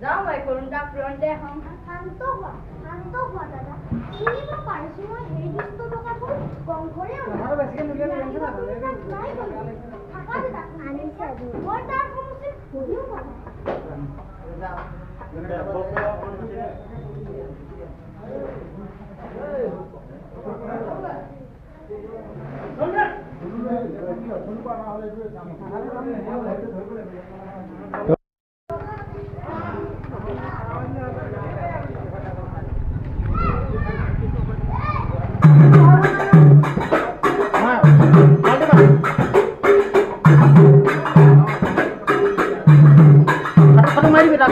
যাওঁ মই কৰুণ দাক ৰন্ধে হম শান্ত হোৱা দাদা কিনিব পাৰিছো মই সেই দুষ্ট টকাটো কংঘৰে মই তাৰ সমস্যা সুধিও मारी बेटा